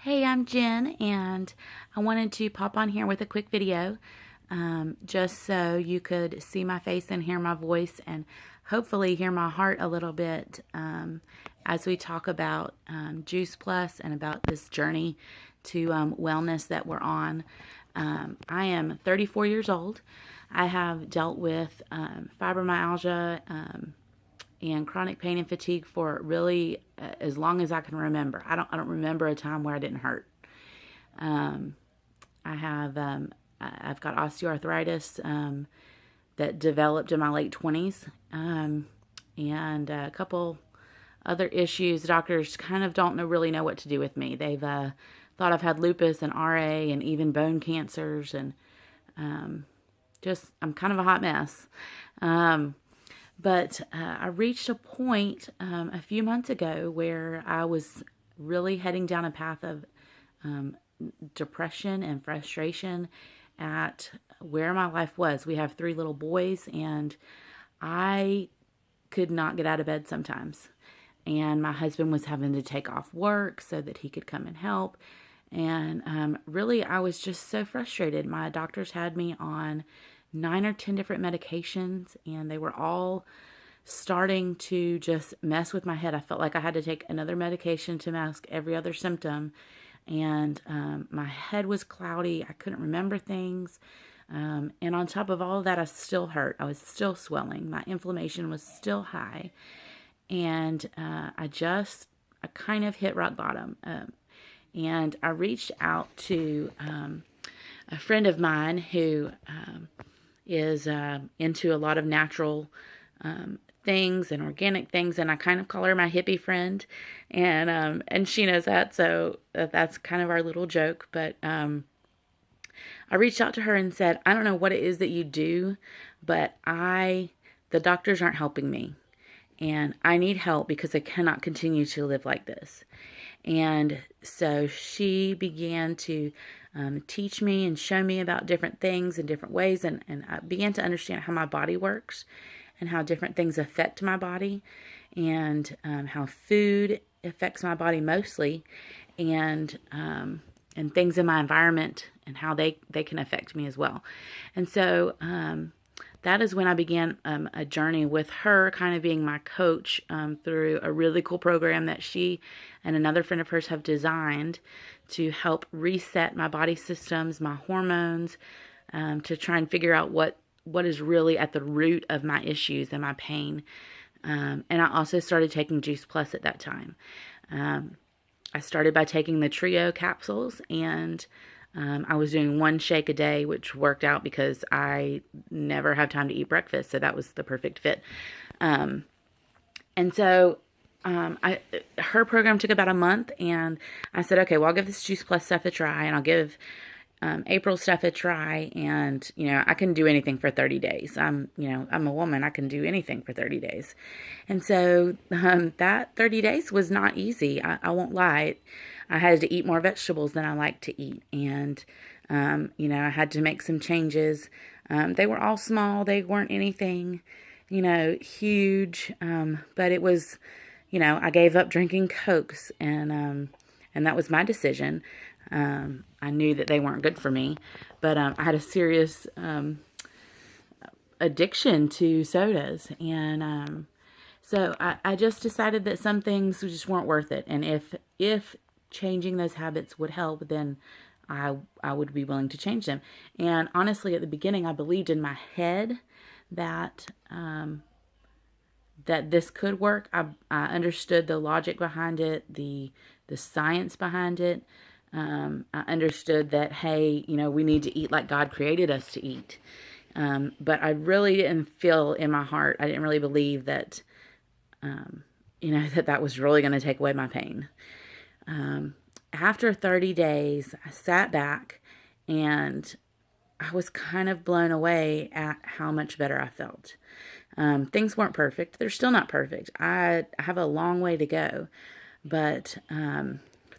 Hey, I'm Jen, and I wanted to pop on here with a quick video just so you could see my face and hear my voice and hopefully hear my heart a little bit as we talk about Juice Plus and about this journey to wellness that we're on. I am 34 years old. I have dealt with fibromyalgia and chronic pain and fatigue for really as long as I can remember. I don't remember a time where I didn't hurt. I've got osteoarthritis that developed in my late 20s, and a couple other issues. Doctors kind of don't really know what to do with me. They've thought I've had lupus and RA and even bone cancers, and I'm kind of a hot mess. But I reached a point a few months ago where I was really heading down a path of depression and frustration at where my life was. We have 3 little boys, and I could not get out of bed sometimes. And my husband was having to take off work so that he could come and help. And really, I was just so frustrated. My doctors had me on 9 or 10 different medications, and they were all starting to just mess with my head. I felt like I had to take another medication to mask every other symptom, and my head was cloudy. I couldn't remember things, and on top of all of that, I still hurt. I was still swelling. My inflammation was still high, and I kind of hit rock bottom, and I reached out to a friend of mine who is into a lot of natural things and organic things, and I kind of call her my hippie friend, and she knows that, so that's kind of our little joke. But I reached out to her and said, I don't know what it is that you do, but the doctors aren't helping me, and I need help because I cannot continue to live like this. And so she began to teach me and show me about different things in different ways. And I began to understand how my body works and how different things affect my body, and how food affects my body mostly, and things in my environment and how they can affect me as well. And so that is when I began a journey with her, kind of being my coach through a really cool program that she and another friend of hers have designed to help reset my body systems, my hormones, to try and figure out what is really at the root of my issues and my pain. And I also started taking Juice Plus at that time. I started by taking the Trio capsules, and I was doing 1 shake a day, which worked out because I never have time to eat breakfast, so that was the perfect fit. And so her program took about a month, and I said, okay, well, I'll give this Juice Plus stuff a try, and I'll give April stuff a try, and I can do anything for 30 days. I'm a woman. I can do anything for 30 days. And so that 30 days was not easy. I won't lie. I had to eat more vegetables than I like to eat, and I had to make some changes. They were all small. They weren't anything huge, but it was, I gave up drinking Cokes, and that was my decision. I knew that they weren't good for me, but I had a serious addiction to sodas, and so I just decided that some things just weren't worth it, and if changing those habits would help, then I would be willing to change them. And honestly, at the beginning, I believed in my head that that this could work. I understood the logic behind it, the science behind it. I understood that, hey, we need to eat like God created us to eat. But I really didn't feel in my heart, I didn't really believe that, that was really going to take away my pain. After 30 days, I sat back, and I was kind of blown away at how much better I felt. Things weren't perfect. They're still not perfect. I have a long way to go, but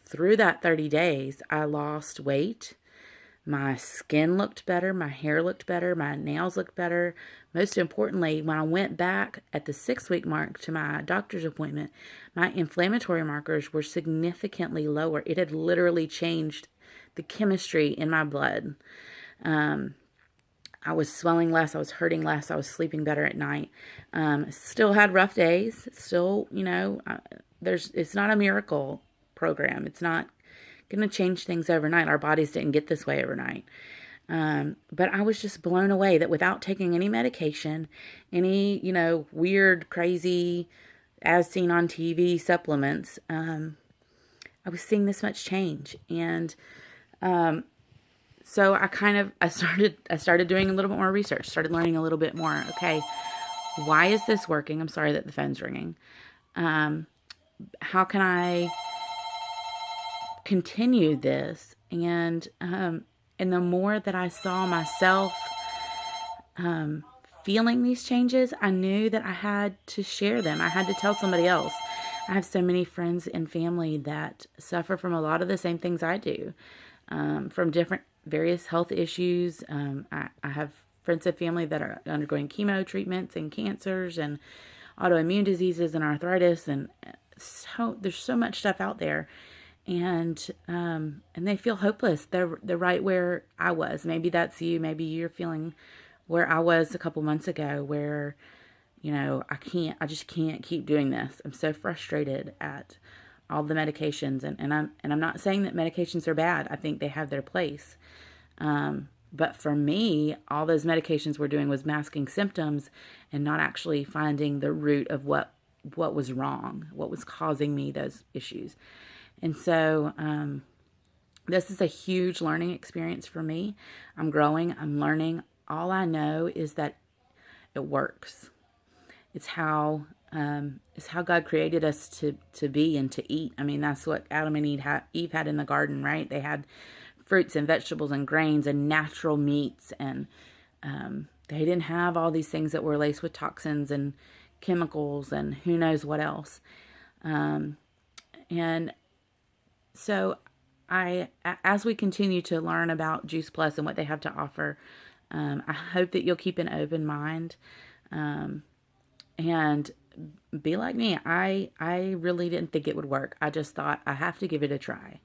through that 30 days, I lost weight. My skin looked better, my hair looked better, my nails looked better. Most importantly, when I went back at the 6-week mark to my doctor's appointment, my inflammatory markers were significantly lower. It had literally changed the chemistry in my blood. I was swelling less, I was hurting less, I was sleeping better at night. Still had rough days. Still, it's not a miracle program. It's not going to change things overnight. Our bodies didn't get this way overnight. But I was just blown away that without taking any medication, any, weird, crazy, as seen on TV supplements, I was seeing this much change. And so I started doing a little bit more research, started learning a little bit more. Okay, why is this working? I'm sorry that the phone's ringing. How can I continue this? And the more that I saw myself feeling these changes, I knew that I had to share them. I had to tell somebody else. I have so many friends and family that suffer from a lot of the same things I do, from various health issues. I have friends and family that are undergoing chemo treatments and cancers and autoimmune diseases and arthritis, and so there's so much stuff out there, and they feel hopeless. They're right where I was. Maybe that's you. Maybe you're feeling where I was a couple months ago, where I just can't keep doing this. I'm so frustrated at all the medications, and I'm not saying that medications are bad. I think they have their place. But for me, all those medications were doing was masking symptoms and not actually finding the root of what was wrong, what was causing me those issues. And so this is a huge learning experience for me. I'm growing, I'm learning. All I know is that it works. It's how God created us to be and to eat. I mean, that's what Adam and Eve had in the garden, right? They had fruits and vegetables and grains and natural meats, and they didn't have all these things that were laced with toxins and chemicals and who knows what else. And so as we continue to learn about Juice Plus and what they have to offer, I hope that you'll keep an open mind, and be like me. I really didn't think it would work. I just thought I have to give it a try.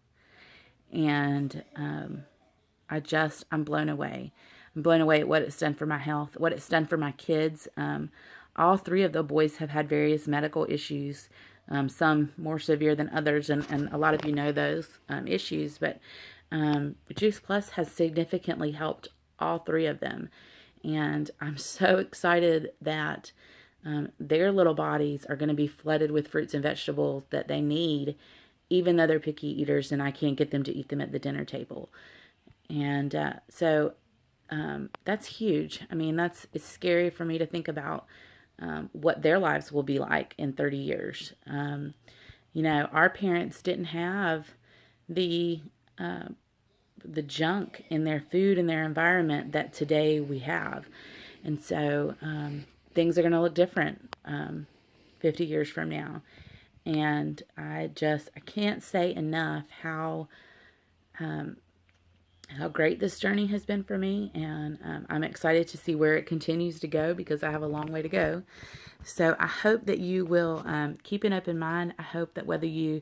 And I'm blown away. I'm blown away at what it's done for my health, what it's done for my kids. All 3 of the boys have had various medical issues, some more severe than others, and a lot of you know those issues. But Juice Plus has significantly helped all 3 of them. And I'm so excited that their little bodies are going to be flooded with fruits and vegetables that they need, even though they're picky eaters and I can't get them to eat them at the dinner table. And so that's huge. I mean, it's scary for me to think about what their lives will be like in 30 years. Our parents didn't have the junk in their food and their environment that today we have. And so things are going to look different 50 years from now. And I can't say enough how great this journey has been for me. And I'm excited to see where it continues to go, because I have a long way to go. So I hope that you will keep an open mind. I hope that whether you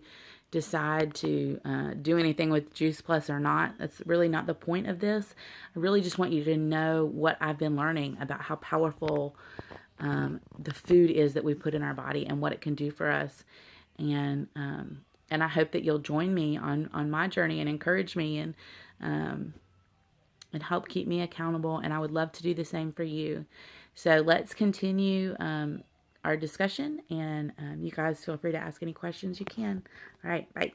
decide to do anything with Juice Plus or not, that's really not the point of this. I really just want you to know what I've been learning about how powerful the food is that we put in our body and what it can do for us. And I hope that you'll join me on my journey and encourage me and help keep me accountable. And I would love to do the same for you. So let's continue our discussion, and you guys feel free to ask any questions you can. All right, bye.